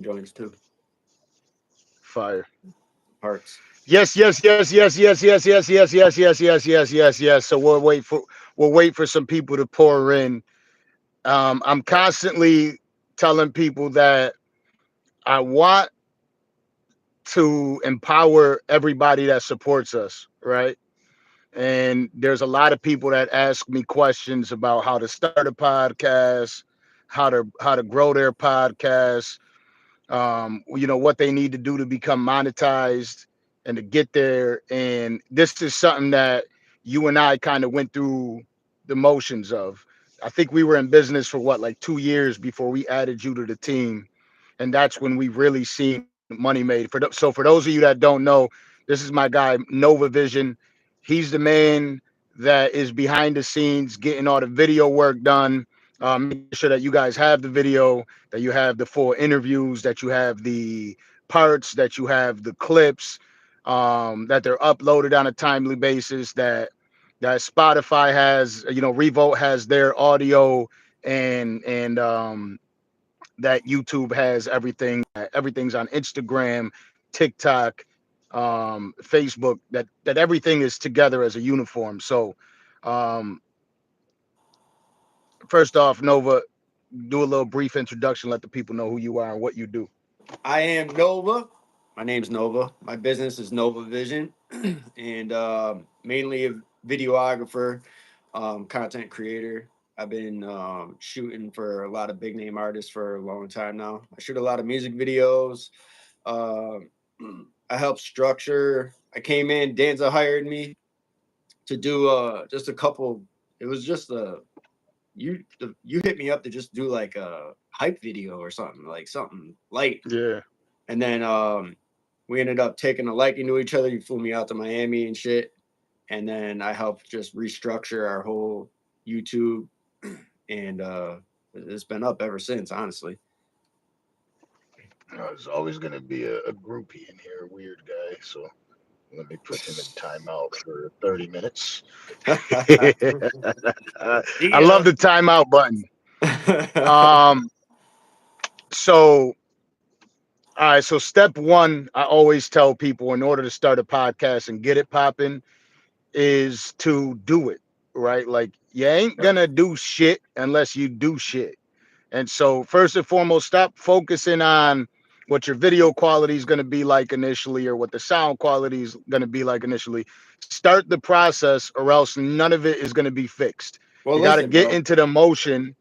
joints too. Fire. Parts. Yes, yes, yes, yes, yes, yes, yes, yes, yes, yes, yes, yes, yes, yes. So we'll wait for some people to pour in. I'm constantly telling people that I want to empower everybody that supports us, right? And there's a lot of people that ask me questions about how to start a podcast, how to grow their podcast, what they need to do to become monetized and to get there. And this is something that you and I kind of went through the motions of. I think we were in business for what, like 2 years before we added you to the team. And that's when we really seen money made. So for those of you that don't know, this is my guy Nova Vision. He's the man that is behind the scenes getting all the video work done, making sure that you guys have the video, that you have the full interviews, that you have the parts, that you have the clips, that they're uploaded on a timely basis, that Spotify has, Revolt has their audio, and that YouTube has everything. Everything's on Instagram, TikTok, Facebook. That everything is together as a uniform. So, um, first off, Nova, do a little brief introduction. Let the people know who you are and what you do. I am Nova. My name's Nova. My business is Nova Vision, and mainly a videographer, content creator. I've been shooting for a lot of big name artists for a long time now. I shoot a lot of music videos. Um I help structure. I came in. Danza hired me to do just a couple. It was just you hit me up to just do like a hype video or something, like something light. Yeah. And then we ended up taking a liking to each other. You flew me out to Miami and shit. And then I helped just restructure our whole YouTube. And it's been up ever since, honestly. There's always going to be a groupie in here, a weird guy. So let me put him in timeout for 30 minutes. I love Yeah. the timeout button. Um, so, all right. So, step one, I always tell people in order to start a podcast and get it popping is to do it, right? Like, you ain't Yep. gonna do shit unless you do shit. And so, first and foremost, stop focusing on what your video quality is going to be like initially or what the sound quality is going to be like initially. Start the process, or else none of it is going to be fixed. Well, You got to listen, get bro. into the motion,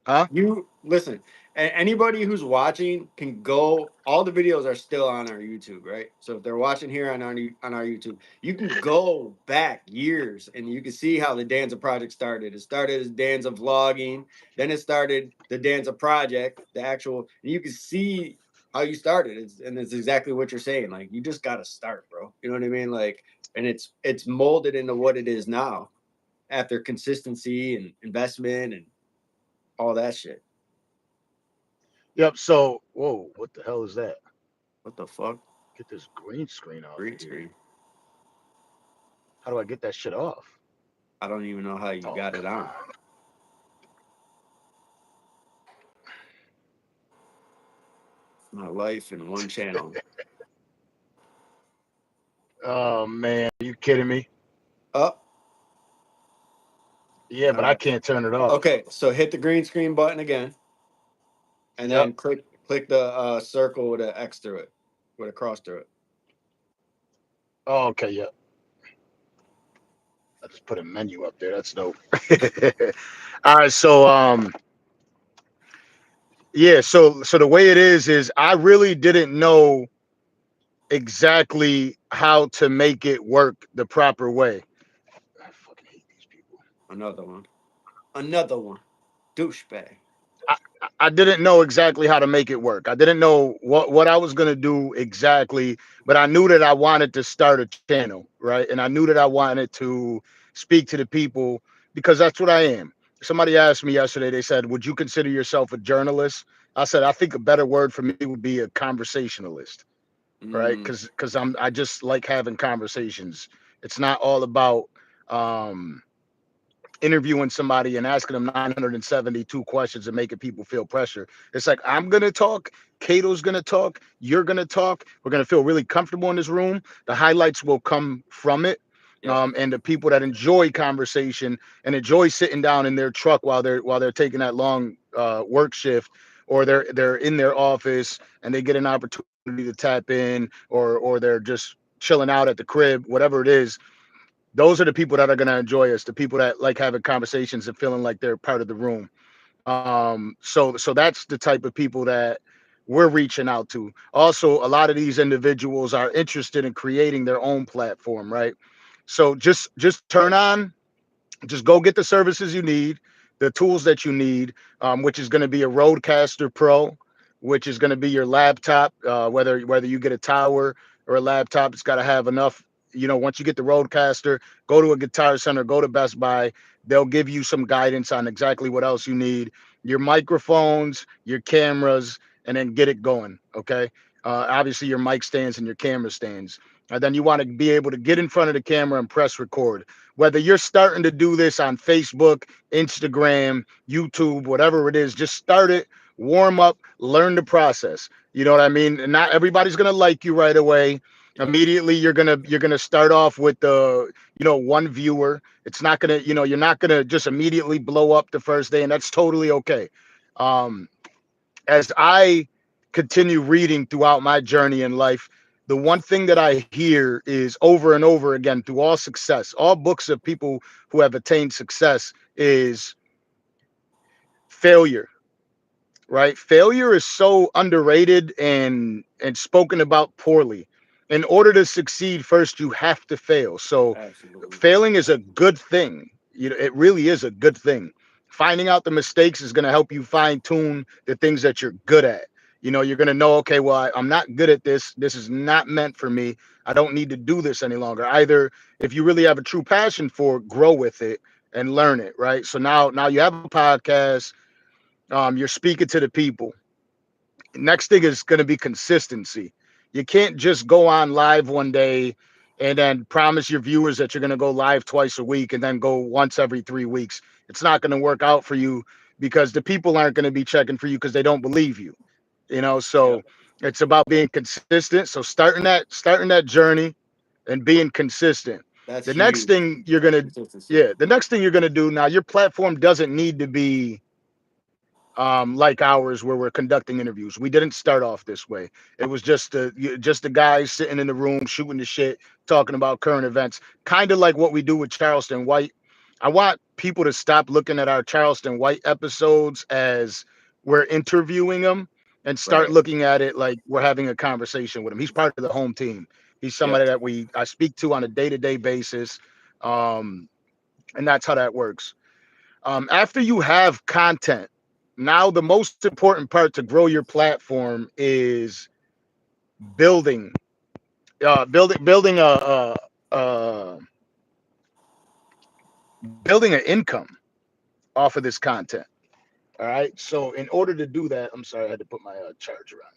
huh? You listen. Anybody who's watching can go. All the videos are still on our YouTube, right? So if they're watching here on our YouTube, you can go back years and you can see how the Danza project started. It started as Danza vlogging, then it started the Danza project, the actual. And you can see how you started, and it's exactly what you're saying. Like you just got to start, bro. You know what I mean? Like, and it's molded into what it is now after consistency and investment and all that shit. Yep. So, whoa, what the hell is that? What the fuck? Get this green screen off of Green here. screen. How do I get that shit off? I don't even know how you Oh, got it come on. My life in one channel. on. Oh, man. Are you kidding me? Oh, Yeah, all but I right. can't turn it off. Okay, so hit the green screen button again, and Yep. then click the circle with an X through it, with a cross through it. Oh, okay. Yep. I just put a menu up there. That's dope. All right. So, yeah. So the way it is I really didn't know exactly how to make it work the proper way. I fucking hate these people. Another one. Another one. Douchebag. I, I didn't know exactly how to make it work. I didn't know what I was gonna do exactly, but I knew that I wanted to start a channel, right? And I knew that I wanted to speak to the people because that's what I am. Somebody asked me yesterday. They said, "Would you consider yourself a journalist?" I said, "I think a better word for me would be a conversationalist." Right? Mm, Because I just like having conversations. It's not all about um interviewing somebody and asking them 972 questions and making people feel pressure. It's like, I'm going to talk, Cato's going to talk, you're going to talk. We're going to feel really comfortable in this room. The highlights will come from it. Yep. And the people that enjoy conversation and enjoy sitting down in their truck while they're taking that long work shift, or they're in their office and they get an opportunity to tap in, or they're just chilling out at the crib, whatever it is. Those are the people that are going to enjoy us, the people that like having conversations and feeling like they're part of the room. So that's the type of people that we're reaching out to. Also, a lot of these individuals are interested in creating their own platform, right? So just turn on, just go get the services you need, the tools that you need, which is going to be a Rodecaster Pro, which is going to be your laptop. Whether you get a tower or a laptop, it's got to have enough. Once you get the Rodecaster, go to a Guitar Center, go to Best Buy. They'll give you some guidance on exactly what else you need, your microphones, your cameras, and then get it going. Okay. Obviously, your mic stands and your camera stands. And then you want to be able to get in front of the camera and press record. Whether you're starting to do this on Facebook, Instagram, YouTube, whatever it is, just start it, warm up, learn the process. You know what I mean? And not everybody's gonna like you right away. Yep. Immediately, you're gonna start off with the one viewer. It's not gonna you're not gonna just immediately blow up the first day, and that's totally okay. Um, as I continue reading throughout my journey in life, the one thing that I hear is over and over again through all success, all books of people who have attained success, is failure, right? Failure is so underrated and spoken about poorly. In order to succeed, first you have to fail. So Absolutely. failing is a good thing. It really is a good thing. Finding out the mistakes is going to help you fine tune the things that you're good at. You're going to know, okay, well, I'm not good at this. This is not meant for me. I don't need to do this any longer. Either, if you really have a true passion for it, grow with it and learn it, right? So now you have a podcast. You're speaking to the people. Next thing is going to be consistency. You can't just go on live one day and then promise your viewers that you're going to go live twice a week and then go once every 3 weeks. It's not going to work out for you because the people aren't going to be checking for you because they don't believe you. So Yep. it's about being consistent. So starting that journey and being consistent. That's The next huge. thing you're going to Consistency. yeah, the next thing you're going to do, now, your platform doesn't need to be like ours, where we're conducting interviews. We didn't start off this way. It was just the guys sitting in the room shooting the shit, talking about current events, kind of like what we do with Charleston White. I want people to stop looking at our Charleston White episodes as we're interviewing him and start Right. looking at it like we're having a conversation with him. He's part of the home team. He's somebody Yep. that I speak to on a day-to-day basis. Um, and that's how that works. After you have content, now the most important part to grow your platform is building, uh, building an income off of this content. All right. So in order to do that, I'm sorry, I had to put my charger on.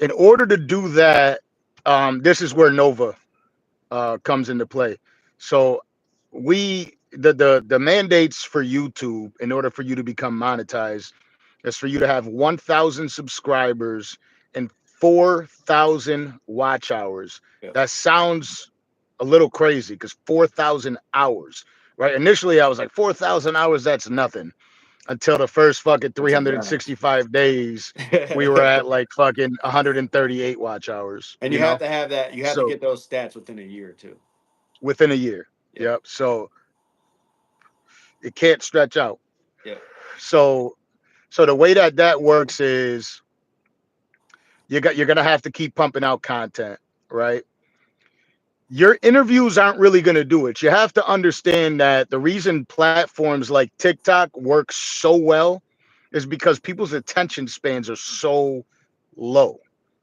In order to do that, this is where Nova comes into play. So the mandates for YouTube, in order for you to become monetized, is for you to have 1,000 subscribers and 4,000 watch hours. Yep. That sounds a little crazy because 4,000 hours, right? Initially, I was like, 4,000 hours, that's nothing. Until the first fucking That's a grind. 365 days, we were at like fucking 138 watch hours, And you have to have that. You have to So get those stats within a year too. within a year. Yep. Yep. So it can't stretch out. Yep. So the way that works is you're gonna have to keep pumping out content, right? Your interviews aren't really gonna do it. You have to understand that the reason platforms like TikTok work so well is because people's attention spans are so low.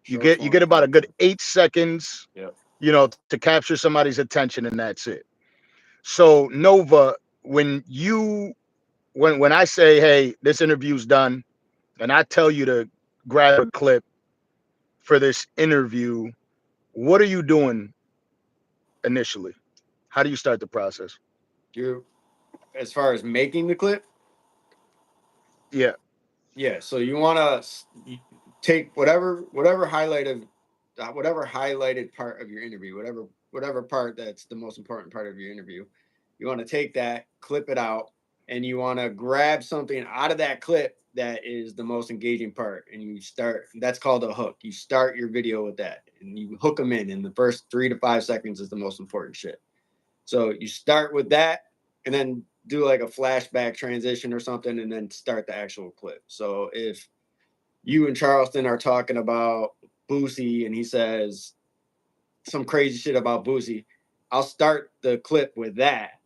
You Short get you form get about a good content. 8 seconds, Yep. to capture somebody's attention, and that's it. So Nova, when you when I say, hey, this interview's done, and I tell you to grab a clip for this interview, what are you doing initially? How do you start the process? You're as far as making the clip. Yeah, Yeah, so you want to take whatever highlighted part of your interview, whatever part that's the most important part of your interview. You want to take that, clip it out, and you want to grab something out of that clip that is the most engaging part, and you start. That's called a hook. You start your video with that, and you hook them in. And the first 3 to 5 seconds is the most important shit. So you start with that, and then do like a flashback transition or something, and then start the actual clip. So if you and Charleston are talking about Boosie, and he says some crazy shit about Boosie, I'll start the clip with that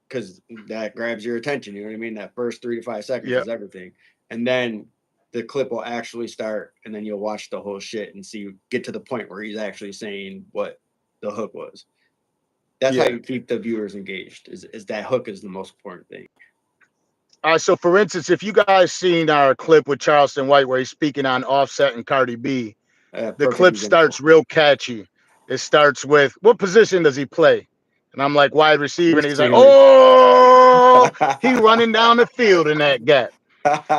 because that grabs your attention. You know what I mean? That first 3 to 5 seconds yeah, is everything, and then the clip will actually start, and then you'll watch the whole shit and see get to the point where he's actually saying what the hook was. That's how yeah. you keep the viewers engaged. Is that hook is the most important thing. All right. So, for instance, if you guys seen our clip with Charleston White where he's speaking on Offset and Cardi B, the Perfect clip example. starts real catchy. It starts with, "What position does he play?" And I'm like, "Wide receiver." And he's like, Receiver. "Oh, he running down the field in that gap."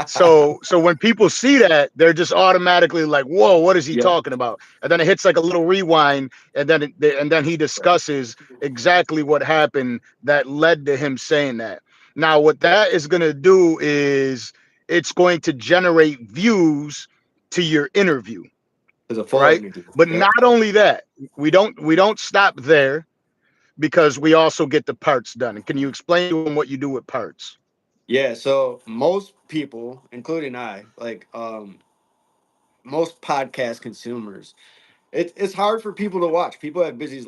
So when people see that, they're just automatically like, "Whoa, what is he Yep. talking about?" And then it hits like a little rewind, and then he discusses exactly what happened that led to him saying that. Now, what that is going to do is it's going to generate views to your interview, There's a full right? interview. But Yep. not only that, we don't stop there because we also get the parts done. And can you explain to them what you do with parts? Yeah. So most people, including I, like most podcast consumers, it's hard for people to watch. People have busy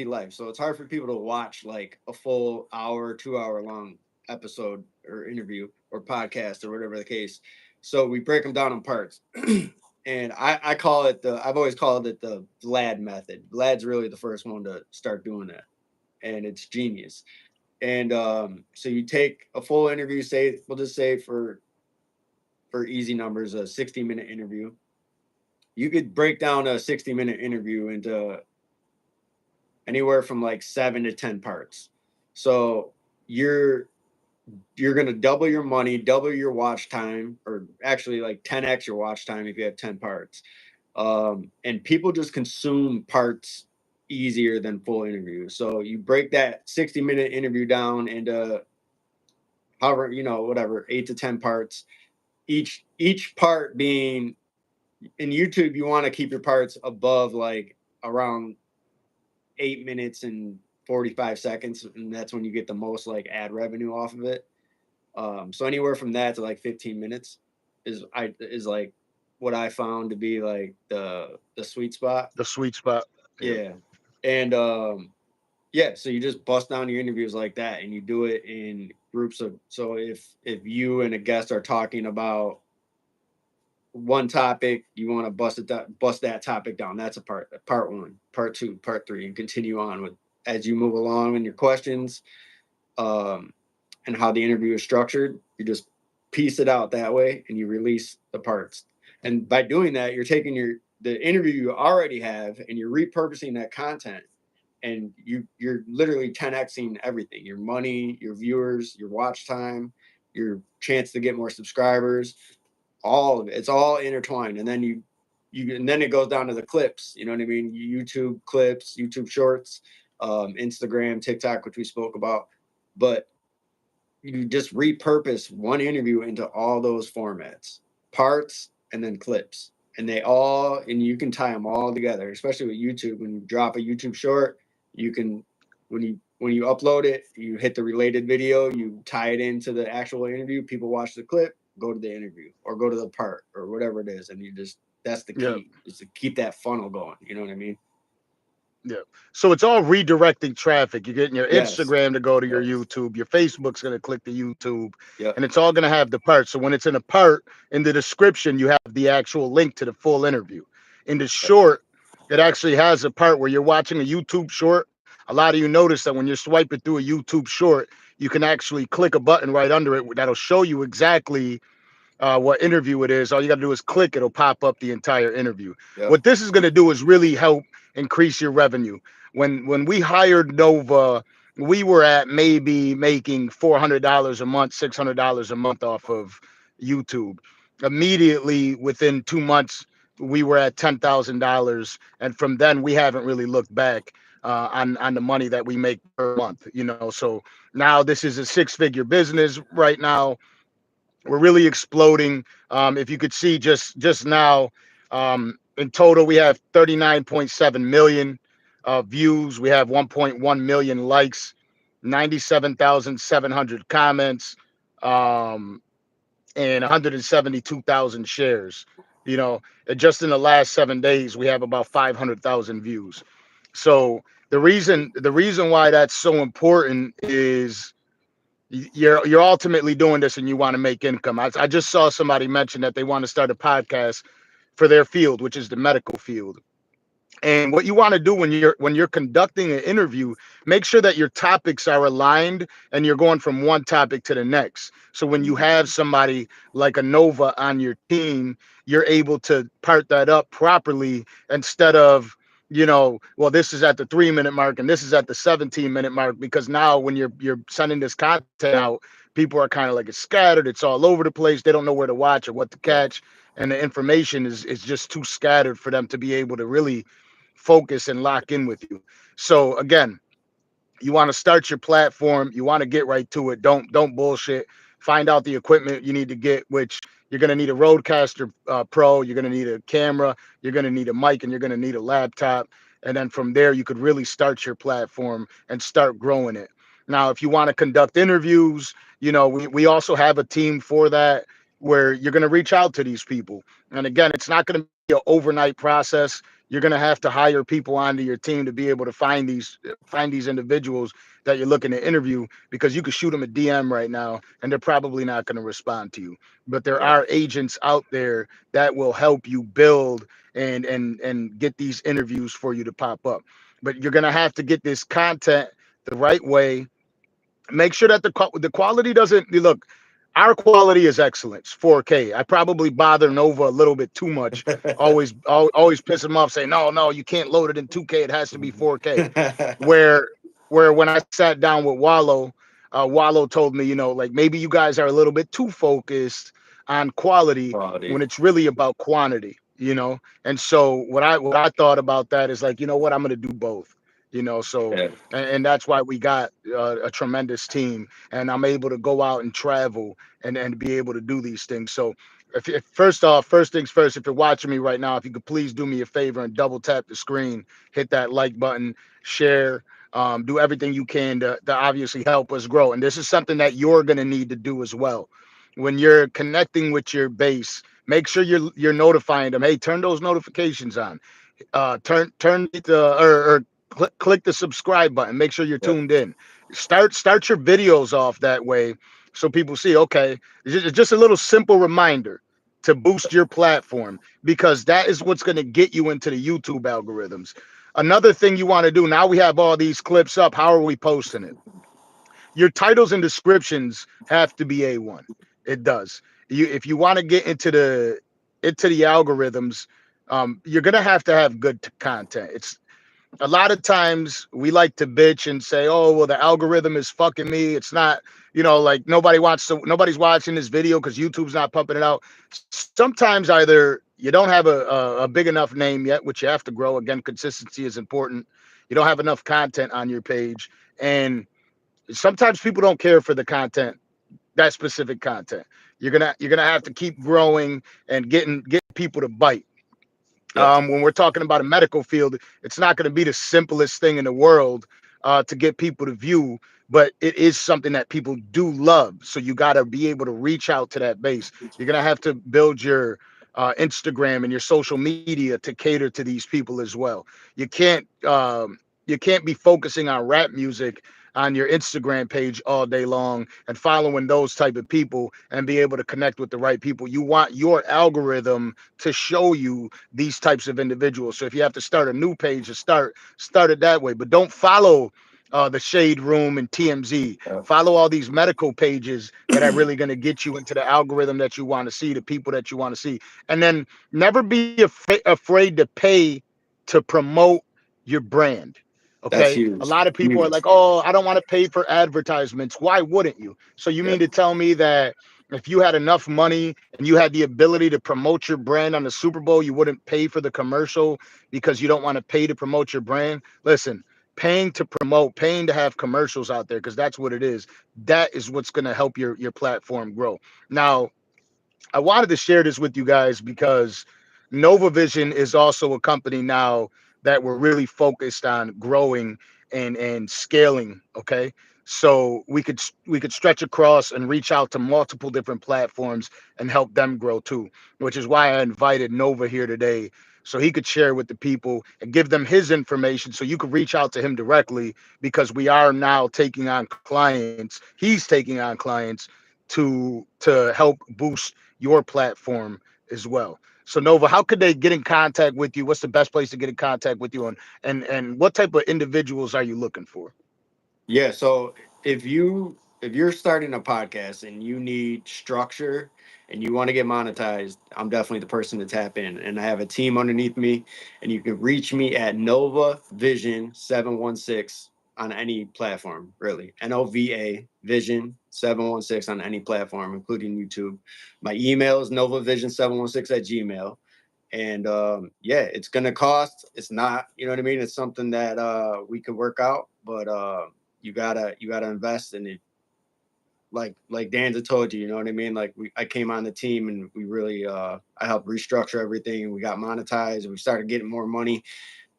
lives, so it's hard for people to watch like a full hour, 2 hour long episode or interview or podcast or whatever the case. So we break them down in parts. And I call it I've always called it the Vlad method. Vlad's really the first one to start doing that, and it's genius. And so you take a full interview, say we'll just say for easy numbers, a 60-minute interview. You could break down a 60-minute interview into anywhere from like 7 to 10 parts. So you're you're gonna double your money, double your watch time, or actually like 10x your watch time if you have 10 parts. And people just consume parts easier than full interviews. So you break that 60-minute interview down into however, whatever, 8 to 10 parts. Each part being in YouTube, you want to keep your parts above like around 8 minutes and 45 seconds, and that's when you get the most like ad revenue off of it. So anywhere from that to like 15 minutes is like what I found to be like the sweet spot. The sweet spot. Yeah. Yeah. And yeah, so you just bust down your interviews like that, and you do it in groups of. So if you and a guest are talking about one topic, you want to bust that topic down. That's a part one, part two, part three, and continue on with as you move along in your questions, um, and how the interview is structured. You just piece it out that way, and you release the parts. And by doing that, you're taking the interview you already have, and you're repurposing that content, and you're literally 10xing everything: your money, your viewers, your watch time, your chance to get more subscribers, all of it. It's all intertwined. And then and then it goes down to the clips. You know what I mean? YouTube clips, YouTube shorts, Instagram, TikTok, which we spoke about. But you just repurpose one interview into all those formats, parts, and then clips. And you can tie them all together, especially with YouTube. When you drop a YouTube short, you can, when you upload it, you hit the related video, you tie it into the actual interview. People watch the clip, go to the interview, or go to the part, or whatever it is, and that's the Yeah. key, is to keep that funnel going. You know what I mean? Yeah. So it's all redirecting traffic. You're getting your Yes. Instagram to go to your Yep. YouTube. Your Facebook's going to click the YouTube, Yep. and it's all going to have the part. So when it's in a part, in the description, you have the actual link to the full interview. In the Yep. short, it actually has a part where you're watching a YouTube short. A lot of you notice that when you're swiping through a YouTube short, you can actually click a button right under it that'll show you exactly what interview it is. All you got to do is click, it'll pop up the entire interview. Yep. What this is going to do is really help increase your revenue. When we hired Nova we were at maybe making $400 a month, $600 a month off of YouTube. Immediately within 2 months, we were at $10,000, and from then we haven't really looked back on the money that we make per month. So now this is a six-figure business right now. We're really exploding. If you could see just now, in total, we have 39.7 million views. We have 1.1 million likes, 97,700 comments, um, and 172,000 shares. And just in the last 7 days, we have about 500,000 views. So the reason why that's so important is you're ultimately doing this and you want to make income. I just saw somebody mention that they want to start a podcast for their field, which is the medical field. And what you want to do when you're conducting an interview, make sure that your topics are aligned and you're going from one topic to the next. So when you have somebody like a Nova on your team, you're able to part that up properly instead of, well, this is at the 3 minute mark and this is at the 17-minute mark, because now when you're sending this content out, people are kind of like, it's scattered, it's all over the place. They don't know where to watch or what to Yeah. catch. And the information is just too scattered for them to be able to really focus and lock in with you. So again, you want to start your platform, you want to get right to it. Don't bullshit. Find out the equipment you need to get, which you're going to need a Rodecaster Pro, you're going to need a camera, you're going to need a mic, and you're going to need a laptop. And then from there you could really start your platform and start growing it. Now if you want to conduct interviews, we also have a team for that, where you're going to reach out to these people. And again, it's not going to be an overnight process. You're going to have to hire people onto your team to be able to find these individuals that you're looking to interview, because you could shoot them a DM right now and they're probably not going to respond to you. But there Yeah. are agents out there that will help you build and get these interviews for you to pop up. But you're going to have to get this content the right way. Make sure that the quality doesn't look. Our quality is excellence, 4K. I probably bother Nova a little bit too much. Always piss him off, saying, no, you can't load it in 2K. It has to be 4K. Where where when I sat down with Wallow, Wallow told me, like, maybe you guys are a little bit too focused on quality Quality. when it's really about quantity. And so what I thought about that is, like, what, I'm gonna do both. So Yeah. and that's why we got a tremendous team, and I'm able to go out and travel and be able to do these things. So if first off, first things first, if you're watching me right now, if you could please do me a favor and double tap the screen, hit that like button, share, do everything you can to obviously help us grow. And this is something that you're going to need to do as well. When you're connecting with your base, make sure you're notifying them. Hey, turn those notifications on. Turn the or click the subscribe button. Make sure you're Yeah. tuned in. Start your videos off that way, so people see. Okay, it's just a little simple reminder to boost your platform, because that is what's going to get you into the YouTube algorithms. Another thing you want to do, now we have all these clips up. How are we posting it? Your titles and descriptions have to be A1. It does. If you want to get into the algorithms, you're gonna have to have good content. It's a lot of times we like to bitch and say, "Oh, well, the algorithm is fucking me. It's not, like, nobody's watching this video because YouTube's not pumping it out." Sometimes either you don't have a big enough name yet, which you have to grow. Again, consistency is important. You don't have enough content on your page, and sometimes people don't care for the content, that specific content. You're gonna have to keep growing and getting people to bite. Yeah. When we're talking about a medical field, it's not going to be the simplest thing in the world to get people to view, but it is something that people do love. So you got to be able to reach out to that base. You're going to have to build your Instagram and your social media to cater to these people as well. You can't be focusing on rap music on your Instagram page all day long and following those type of people and be able to connect with the right people. You want your algorithm to show you these types of individuals. So if you have to start a new page, to start it that way, but don't follow the Shade Room and TMZ. Yeah. Follow all these medical pages that are really going to get you into the algorithm that you want to see, the people that you want to see. And then never be afraid to pay to promote your brand. That's Okay. A huge. lot of people are Huge. like, oh, I don't want to pay for advertisements. Why wouldn't you? So you mean Yep. to tell me that if you had enough money and you had the ability to promote your brand on the Super Bowl, you wouldn't pay for the commercial because you don't want to pay to promote your brand? Listen, paying to promote, paying to have commercials out there, because that's what it is. That is what's going to help your platform grow. Now, I wanted to share this with you guys because Nova Vision is also a company now that we're really focused on growing and scaling. Okay, so we could stretch across and reach out to multiple different platforms and help them grow too. Which is why I invited Nova here today, so he could share with the people and give them his information, so you could reach out to him directly, because we are now taking on clients. He's taking on clients to help boost your platform as well. So Nova, how could they get in contact with you? What's the best place to get in contact with you, and what type of individuals are you looking for? Yeah, so if you're starting a podcast and you need structure and you want to get monetized, I'm definitely the person to tap in. And I have a team underneath me, and you can reach me at Nova Vision 716 on any platform, really. NOVA Vision 716 on any platform, including YouTube. My email is novavision716 at Gmail. And yeah, it's gonna cost. It's not, you know what I mean? It's something that we could work out, but you gotta invest in it. Like Danza told you, you know what I mean? Like I came on the team and we really I helped restructure everything. We got monetized. We started getting more money,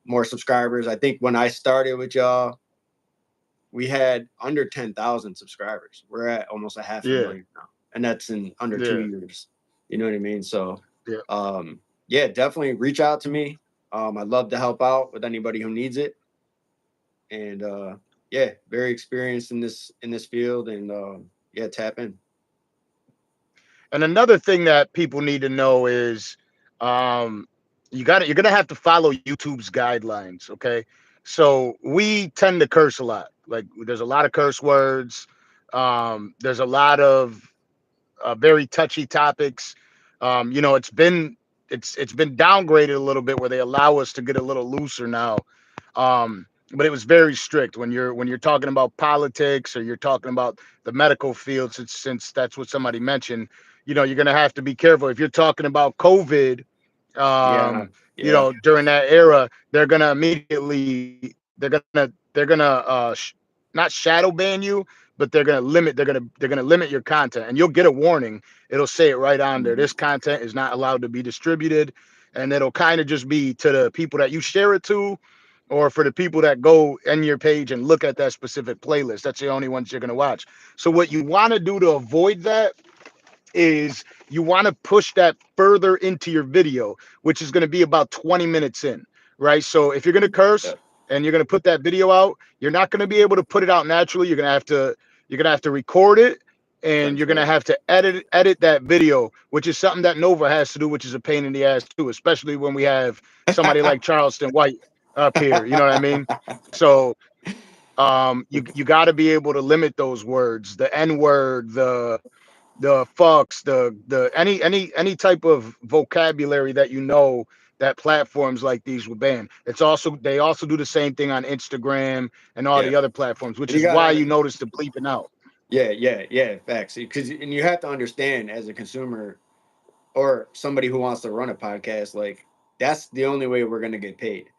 more subscribers. I think when I started with y'all, we had under 10,000 subscribers. We're at almost a half a Yeah, million now, and that's in under two yeah, years. You know what I mean? So, yeah. yeah, definitely reach out to me. I'd love to help out with anybody who needs it, and yeah, very experienced in this field, and yeah, tap in. And another thing that people need to know is, um, you're gonna have to follow YouTube's guidelines. Okay, so we tend to curse a lot. Like, there's a lot of curse words. There's a lot of very touchy topics. It's been downgraded a little bit, where they allow us to get a little looser now. But it was very strict when you're talking about politics, or you're talking about the medical field, since that's what somebody mentioned. You're gonna have to be careful if you're talking about COVID. Yeah, um yeah, During that era, they're gonna not shadow ban you, but they're gonna limit your content, and you'll get a warning. It'll say it right on there: mhm, this content is not allowed to be distributed. And it'll kind of just be to the people that you share it to, or for the people that go in your page and look at that specific playlist. That's the only ones you're going to watch. So what you want to do to avoid that is, you want to push that further into your video, which is going to be about 20 minutes in, right? So if you're going to yeah, curse and you're going to put that video out, you're not going to be able to put it out naturally. You're going to have to record it, and that's you're going to right. have to edit that video, which is something that Nova has to do, which is a pain in the ass too, especially when we have somebody like Charleston White up here. You know what I mean? So you got to be able to limit those words, the N word, the fucks, the any type of vocabulary that that platforms like these will ban. They also do the same thing on Instagram and all Yeah, the other platforms, which and you is why gotta. you notice the bleeping out. Yeah, yeah, yeah. Facts. Because and you have to understand as a consumer or somebody who wants to run a podcast, like that's the only way we're gonna get paid.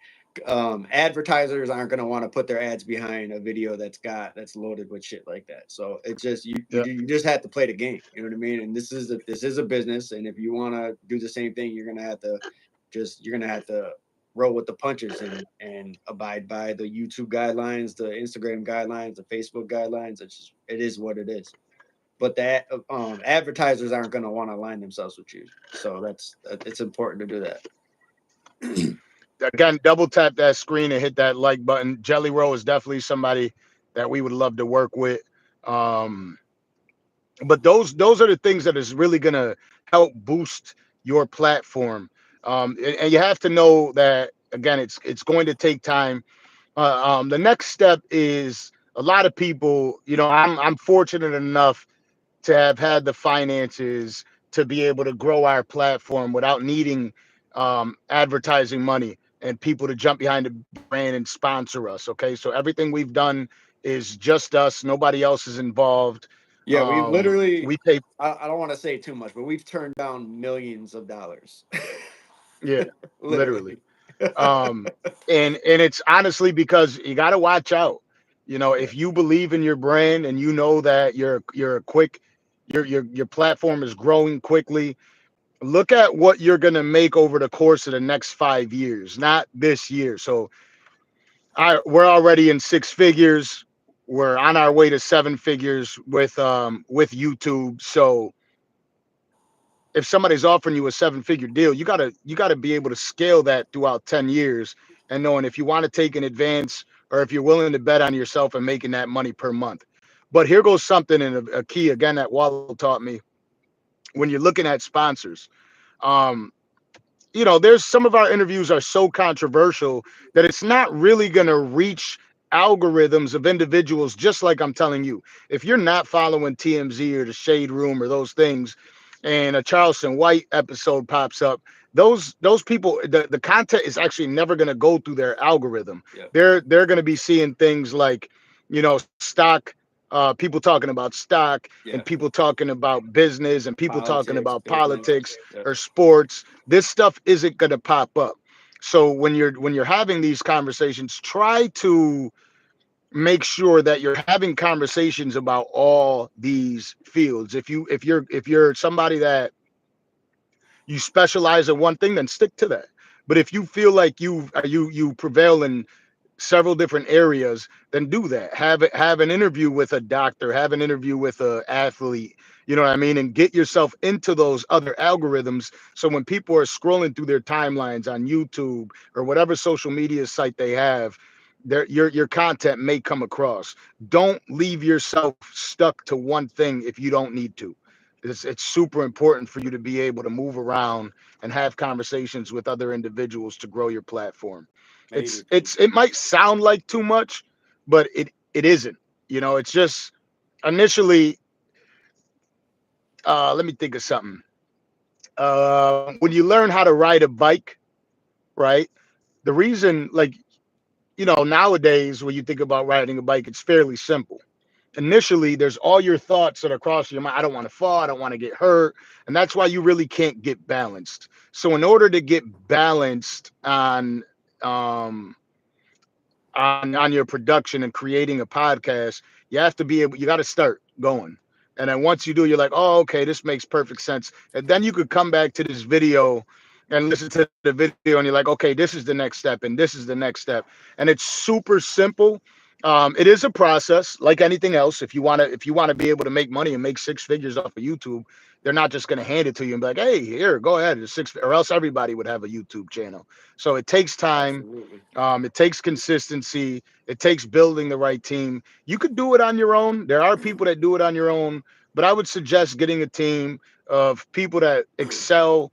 Advertisers aren't gonna want to put their ads behind a video that's loaded with shit like that. So it's just Yeah, you just have to play the game. You know what I mean? And this is a business, and if you want to do the same thing, you're gonna have to roll with the punches and abide by the YouTube guidelines, the Instagram guidelines, the Facebook guidelines. It is what it is, but that advertisers aren't going to want to align themselves with you. So it's important to do that. again, double tap that screen and hit that like button. Jelly Roll is definitely somebody that we would love to work with. Um, but those are the things that is really gonna help boost your platform. And you have to know that, again, it's going to take time. The next step is, a lot of people. I'm fortunate enough to have had the finances to be able to grow our platform without needing advertising money. and people to jump behind the brand and sponsor us. Okay, so everything we've done is just us. Nobody else is involved. Yeah, we've literally, We pay. I don't want to say too much, but we've turned down millions of dollars. Yeah, literally. Literally. Um, and it's honestly because you got to watch out. You know, Yeah. if you believe in your brand and you know that you're a quick, your platform is growing quickly, look at what you're going to make over the course of the next 5 years, not this year. So we're already in six figures. We're on our way to seven figures with YouTube. So if somebody's offering you a seven figure deal, you gotta be able to scale that throughout 10 years and knowing if you want to take an advance or if you're willing to bet on yourself and making that money per month. But here goes something in a key again that Wallow taught me when you're looking at sponsors. Um, there's some of our interviews are so controversial that it's not really going to reach algorithms of individuals, just like I'm telling you. If you're not following TMZ or the Shade Room or those things, and a Charleston White episode pops up, those people, the content is actually never going to go through their algorithm. Yeah. They're going to be seeing things like, stock, people talking about stock, and Yeah. people talking about business, and people talking Politics, about business. politics Yeah. or sports. This stuff isn't going to pop up. So when you're having these conversations, try to make sure that you're having conversations about all these fields. If you're somebody that you specialize in one thing, then stick to that. But if you feel like you prevail in several different areas, then do that. Have an interview with a doctor, have an interview with a athlete, you know what I mean, and get yourself into those other algorithms. So when people are scrolling through their timelines on YouTube or whatever social media site they have, your content may come across. Don't leave yourself stuck to one thing if you don't need to. It's super important for you to be able to move around and have conversations with other individuals to grow your platform. Major key. It might sound like too much, but it isn't. It's just initially. Let me think of something. When you learn how to ride a bike, right? The reason, like, nowadays when you think about riding a bike, it's fairly simple. Initially, there's all your thoughts that are crossing your mind. I don't want to fall. I don't want to get hurt, and that's why you really can't get balanced. So, in order to get balanced um, on your production and creating a podcast, you have to be able, you got to start going. And then once you do, you're like, oh, okay, this makes perfect sense. And then you could come back to this video and listen to the video and you're like, okay, this is the next step and this is the next step. And it's super simple. It is a process like anything else. If you want to be able to make money and make six figures off of YouTube, they're not just going to hand it to you and be like, hey, here, go ahead. It's six, or else everybody would have a YouTube channel. So it takes time. Absolutely. It takes consistency. It takes building the right team. You could do it on your own. There are people that do it on your own, but I would suggest getting a team of people that excel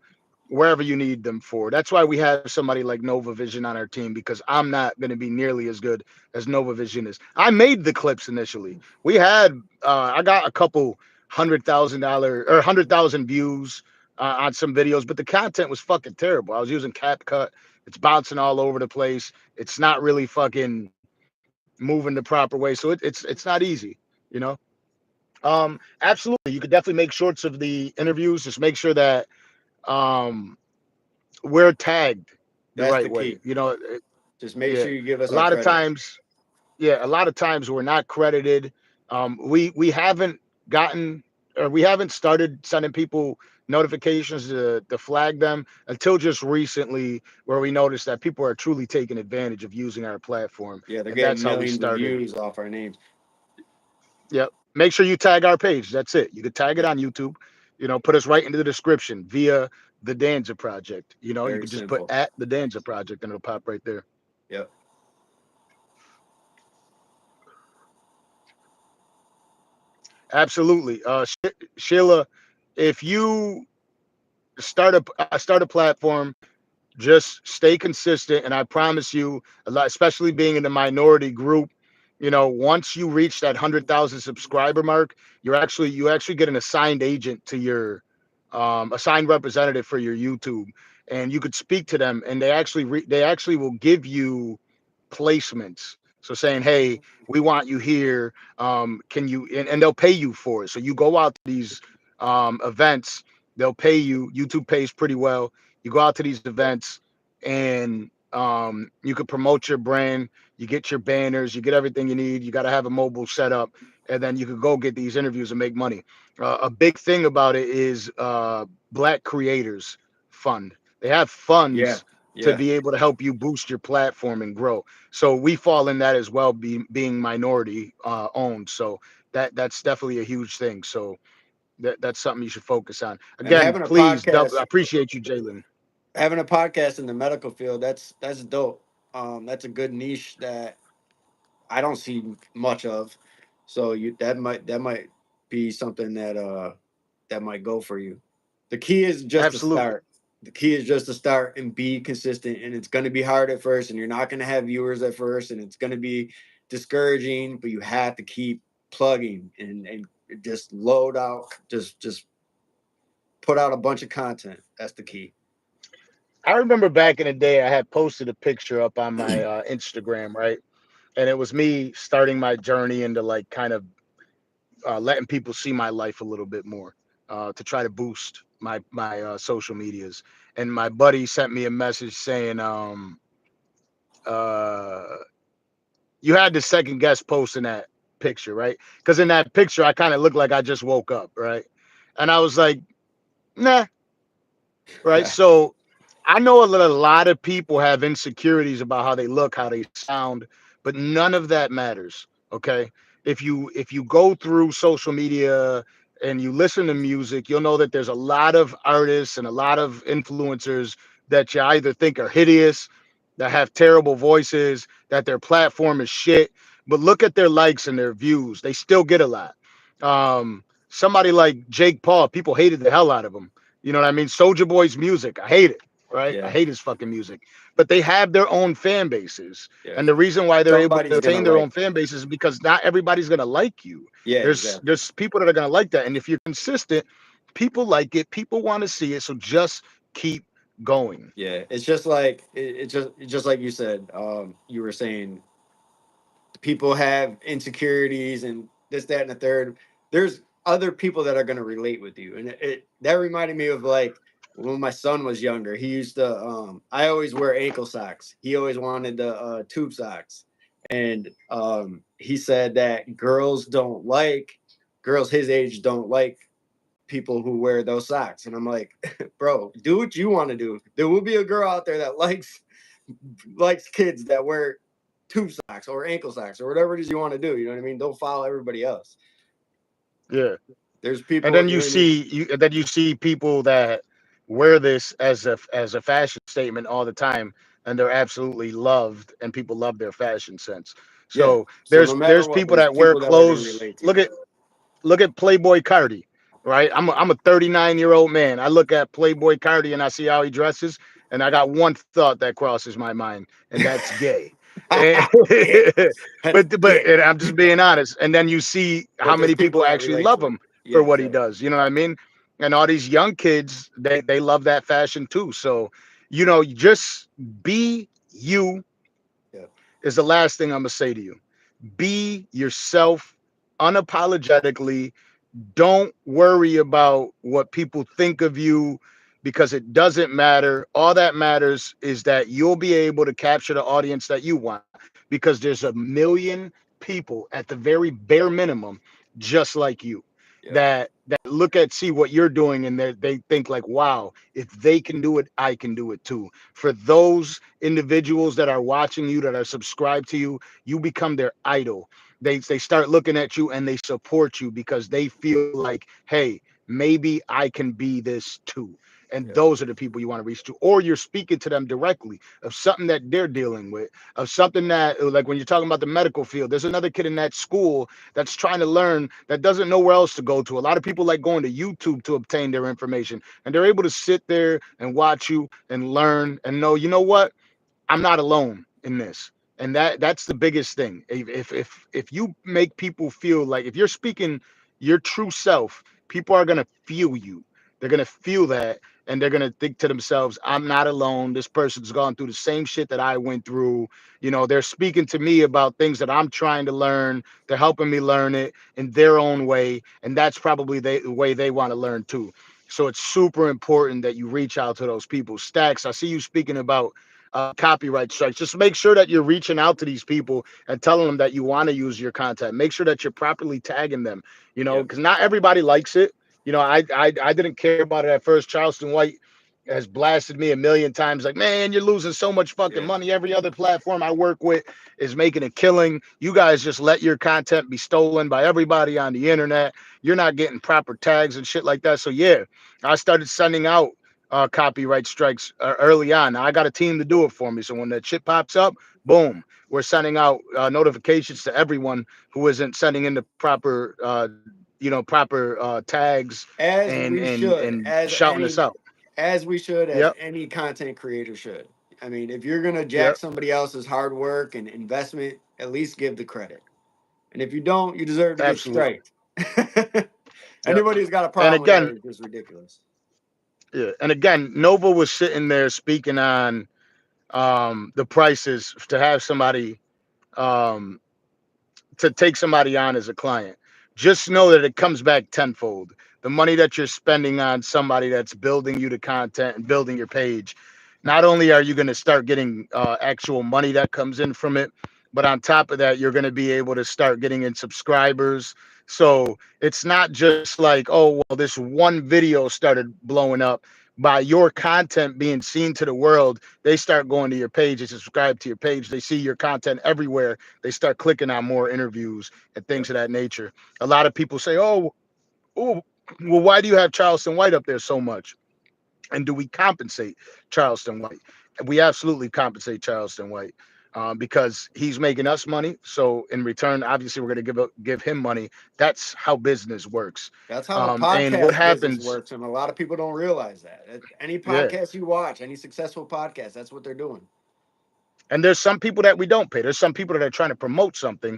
wherever you need them for. That's why we have somebody like Nova Vision on our team, because I'm not going to be nearly as good as Nova Vision is. I made the clips initially. I got a couple $100,000 or 100,000 views on some videos, but the content was fucking terrible. I was using CapCut. It's bouncing all over the place. It's not really fucking moving the proper way. So it's not easy, you know. Absolutely, you could definitely make shorts of the interviews. Just make sure that um, we're tagged the That's right the way. key. Just make Yeah. sure you give A us our lot of credit. times, a lot of times we're not credited. We haven't gotten, or we haven't started sending people notifications to flag them until just recently, where we noticed that people are truly taking advantage of using our platform, Yeah, they're and that's getting how we millions of started. views off our names. Yep. Make sure you tag our page. That's it. You could tag it Yeah, on YouTube. Put us right into the description via the Danza Project. You very could just put simple. at the Danza Project and it'll pop right there. Yep. Absolutely. Sheila, if you start a platform, just stay consistent, and I promise you, a lot, especially being in the minority group, once you reach that 100,000 subscriber mark, you actually get an assigned agent to your assigned representative for your YouTube, and you could speak to them, and they actually will give you placements. So saying, hey, we want you here. Can you, and they'll pay you for it. So you go out to these events, they'll pay you. YouTube pays pretty well. You go out to these events, and you could promote your brand. You get your banners, you get everything you need. You got to have a mobile setup, and then you could go get these interviews and make money. A big thing about it is Black Creators Fund. They have Yeah, funds to yeah. be able to help you boost your platform and grow. So we fall in that as well, being minority owned. So that's definitely a huge thing. So that's something you should focus on. And Again, please, I appreciate you, Jalen. having a podcast in the medical field, that's dope. That's a good niche that I don't see much of. So you that might be something that might go for you. The key is just to Absolutely. start. The key is just to start and be consistent. And it's going to be hard at first, and you're not going to have viewers at first, and it's going to be discouraging. But you have to keep plugging and just load out. Just put out a bunch of content. That's the key. I remember back in the day, I had posted a picture up on my Instagram, right? And it was me starting my journey into like kind of letting people see my life a little bit more, to try to boost my social medias. And my buddy sent me a message saying, uh, "You had to second guess posting that picture, right? Because in that picture, I kind of looked like I just woke up, right?" And I was like, "Nah." Right. So I know that a lot of people have insecurities about how they look, how they sound, but none of that matters. Okay. If you go through social media and you listen to music, you'll know that there's a lot of artists and a lot of influencers that you either think are hideous, that have terrible voices, that their platform is shit. But look at their likes and their views. They still get a lot. Somebody like Jake Paul, people hated the hell out of him. You know what I mean? Soldier Boy's music, I hate it, right? I Yeah, hate his fucking music. But they have their own fan bases. yeah. And the reason why they're able to Somebody's gonna attain their like. own fan bases is because not everybody's gonna like you. Yeah, exactly. There's people that are gonna like that. And if you're consistent, people like it, people want to see it. So just keep going. Yeah, it's just like it's just like you said. You were saying people have insecurities and this, that, and the third. There's other people that are going to relate with you, and that reminded me of like when my son was younger. He used to. I always wear ankle socks. He always wanted the tube socks, and he said that girls his age don't like people who wear those socks. And I'm like, bro, do what you want to do. There will be a girl out there that likes kids that wear tube socks or ankle socks or whatever it is you want to do. You know what I mean? Don't follow everybody else. Yeah. There's And people, then you you know what I mean? see people that wear this as a fashion statement all the time, and they're absolutely loved, and people love their fashion sense. Yeah. So So no matter there's what, people there's that wear people that are going to clothes. relate to you. Look at Playboy Cardi, right? I'm a 39-year-old man. I look at Playboy Cardi and I see how he dresses, and I got one thought that crosses my mind, and that's gay. And- Yeah. That's but gay. and I'm just being honest. And then you see how But there's many people people that actually relate love to it. him Yeah, for what he exactly. does. You know what I mean? And all these young kids, they love that fashion too. So, just be you Yeah. is the last thing I'm gonna say to you. Be yourself unapologetically. Don't worry about what people think of you, because it doesn't matter. All that matters is that you'll be able to capture the audience that you want, because there's a million people at the very bare minimum just like you, Yeah. that look at see what you're doing, and they think like, wow, if they can do it, I can do it too. For those individuals that are watching you, that are subscribed to you, you become their idol. They start looking at you and they support you because they feel like, hey, maybe I can be this too. And Yeah. those are the people you want to reach to, or you're speaking to them directly of something that they're dealing with, of something that, like when you're talking about the medical field, there's another kid in that school that's trying to learn, that doesn't know where else to go to. A lot of people like going to YouTube to obtain their information, and they're able to sit there and watch you and learn and know, you know what, I'm not alone in this. And that's the biggest thing. If you make people feel like, if you're speaking your true self, people are gonna feel you. They're gonna feel that, and they're gonna think to themselves, I'm not alone. This person's gone through the same shit that I went through. They're speaking to me about things that I'm trying to learn. They're helping me learn it in their own way, and that's probably the way they want to learn too. So it's super important that you reach out to those people. Stacks, I see you speaking about copyright strikes. Just make sure that you're reaching out to these people and telling them that you want to use your content. Make sure that you're properly tagging them, Yep. because not everybody likes it. I didn't care about it at first. Charleston White has blasted me a million times, like, man, you're losing so much fucking Yeah. money. Every other platform I work with is making a killing. You guys just let your content be stolen by everybody on the internet. You're not getting proper tags and shit like that. So yeah, I started sending out copyright strikes early on. Now, I got a team to do it for me. So when that shit pops up, boom, we're sending out notifications to everyone who isn't sending in the proper, proper tags As and we and should, and shouting us out. as we should, as Yep, any content creator should. I mean, if you're gonna jack yep, somebody else's hard work and investment, at least give the credit. And if you don't, you deserve to get absolutely. striked. Yep. Anybody who's got a And problem with that again, is just ridiculous. yeah, and again, Nova was sitting there speaking on the prices to have somebody um to take somebody on as a client. Just know that it comes back tenfold. The money that you're spending on somebody that's building you the content and building your page, not only are you going to start getting actual money that comes in from it, but on top of that, you're going to be able to start getting in subscribers. So it's not just like, oh, well, this one video started blowing up. By your content being seen to the world, they start going to your page, they subscribe to your page, they see your content everywhere, they start clicking on more interviews and things Yep. of that nature. A lot of people say, oh, well, why do you have Charleston White up there so much? And do we compensate Charleston White? We absolutely compensate Charleston White because he's making us money. So in return, obviously, we're going to give him money. That's how business works. That's how the And what podcast business happens? works, and a lot of people don't realize that. Any Yeah. podcast you watch, any successful podcast, that's what they're doing. And there's some people that we don't pay. There's some people that are trying to promote something. Oh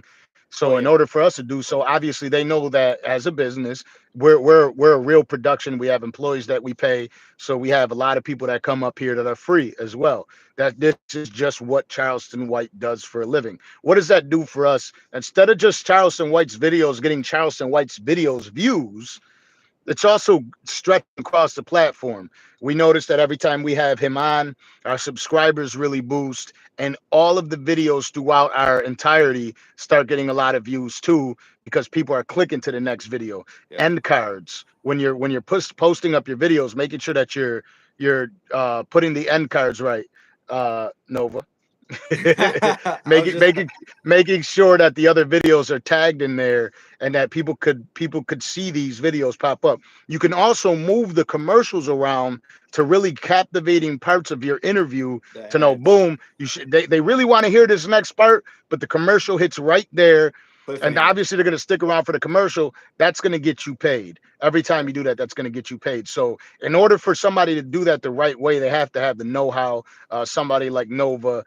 So in yeah, order for us to do so, obviously they know that as a business, we're a real production. We have employees that we pay. So we have a lot of people that come up here that are free as well. That this is just what Charleston White does for a living. What does that do for us? Instead of just Charleston White's videos getting Charleston White's videos views, it's also stretching across the platform. We notice that every time we have him on, our subscribers really boost, and all of the videos throughout our entirety start getting a lot of views too, because people are clicking to the next video. yep. End cards, when you're posting up your videos, making sure that you're putting the end cards right, Nova. I was making just making making sure that the other videos are tagged in there and that people could see these videos pop up. You can also move the commercials around to really captivating parts of your interview the to know, ads, boom, they really want to hear this next part, but the commercial hits right there. And cliffhanger. obviously they're going to stick around for the commercial. That's going to get you paid. Every time you do that, that's going to get you paid. So in order for somebody to do that the right way, they have to have the know-how. Somebody like Nova,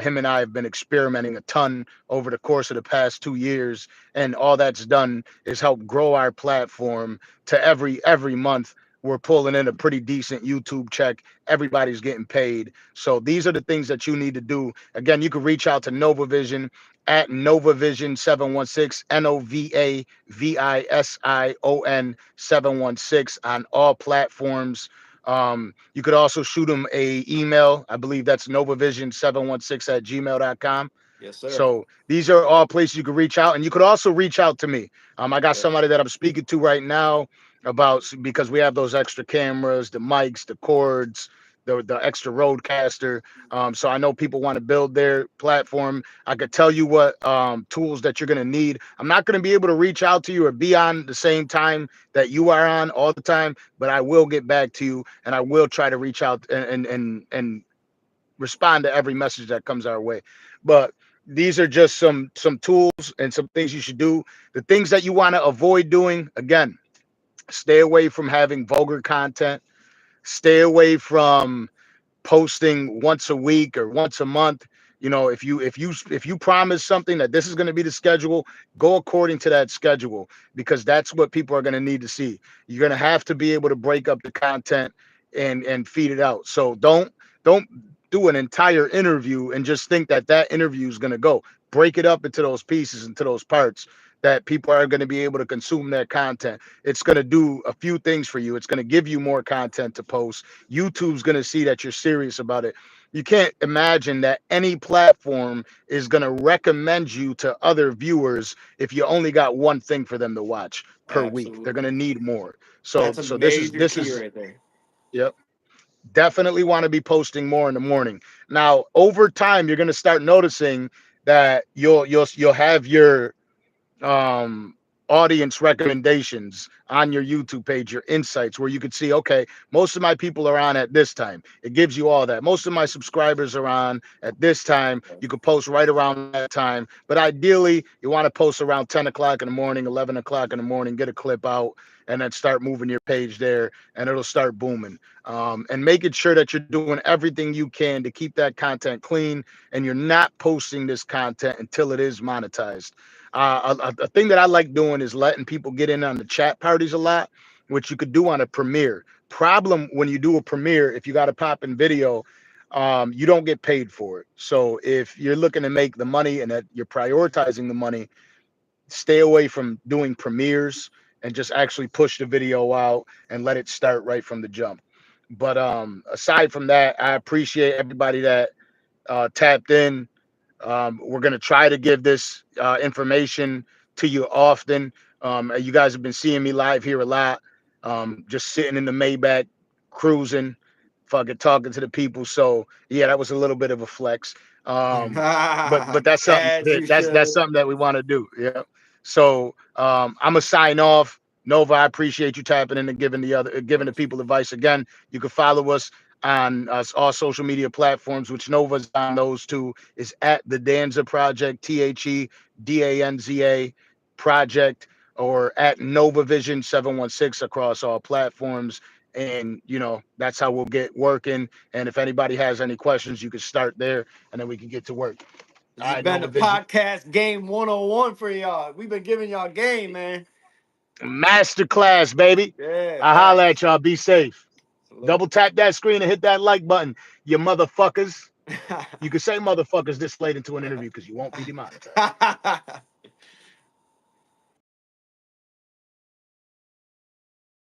him and I have been experimenting a ton over the course of the past 2 years, and all that's done is help grow our platform to every month. We're pulling in a pretty decent YouTube check. Everybody's getting paid. So these are the things that you need to do. Again, you can reach out to Nova Vision at Nova Vision 716, NOVAVISION 716 on all platforms. You could also shoot them a email. I believe that's novavision716 at gmail.com. Yes, sir. So these are all places you can reach out, and you could also reach out to me. I got Yep. somebody that I'm speaking to right now about, because we have those extra cameras, the mics, the cords, the extra roadcaster. So I know people want to build their platform. I could tell you what tools that you're going to need. I'm not going to be able to reach out to you or be on the same time that you are on all the time, but I will get back to you, and I will try to reach out and respond to every message that comes our way. But these are just some tools and some things you should do. The things that you want to avoid doing, again, stay away from having vulgar content. Stay away from posting once a week or once a month. If you promise something that this is going to be the schedule, go according to that schedule, because that's what people are going to need to see. You're going to have to be able to break up the content and feed it out. So don't do an entire interview and just think that that interview is going to go. Break it up into those pieces, into those parts that people are going to be able to consume that content. It's going to do a few things for you. It's going to give you more content to post. YouTube's going to see that you're serious about it. You can't imagine that any platform is going to recommend you to other viewers if you only got one thing for them to watch per week. They're going Absolutely. to need more. So That's a this is major key right there. yep. Definitely want to be posting more in the morning. Now, over time, you're going to start noticing that you'll have your um audience recommendations on your YouTube page, your insights, where you could see, okay, most of my people are on at this time. It gives you all that. Most of my subscribers are on at this time. You could post right around that time. But ideally, you want to post around 10 o'clock in the morning, 11 o'clock in the morning, get a clip out, and then start moving your page there, and it'll start booming. And making sure that you're doing everything you can to keep that content clean, and you're not posting this content until it is monetized. A thing that I like doing is letting people get in on the chat parties a lot, which you could do on a premiere. Problem when you do a premiere, if you got a pop in video, you don't get paid for it. So if you're looking to make the money and that you're prioritizing the money, stay away from doing premieres and just actually push the video out and let it start right from the jump. But aside from that, I appreciate everybody that tapped in. We're going to try to give this information to you often. You guys have been seeing me live here a lot, just sitting in the Maybach, cruising, fucking talking to the people. So yeah, that was a little bit of a flex. But that's something As you that's should. something that we want to do. Yeah. So I'm gonna sign off. Nova, I appreciate you tapping in and Of giving the course. people advice. Again, you can follow us on all social media platforms, which Nova's on those two, is at the Danza Project, TheDanza Project, or at Nova Vision 716 across all platforms. And that's how we'll get working. And if anybody has any questions, you can start there, and then we can get to work. This All has right, been Nova the Vision. podcast game 101 for y'all. We've been giving y'all game, man. Masterclass, baby. Yeah, I holla at facts. y'all. Be safe. Salute. Double tap that screen and hit that like button, you motherfuckers. You can say motherfuckers this late into an interview because you won't be demonetized.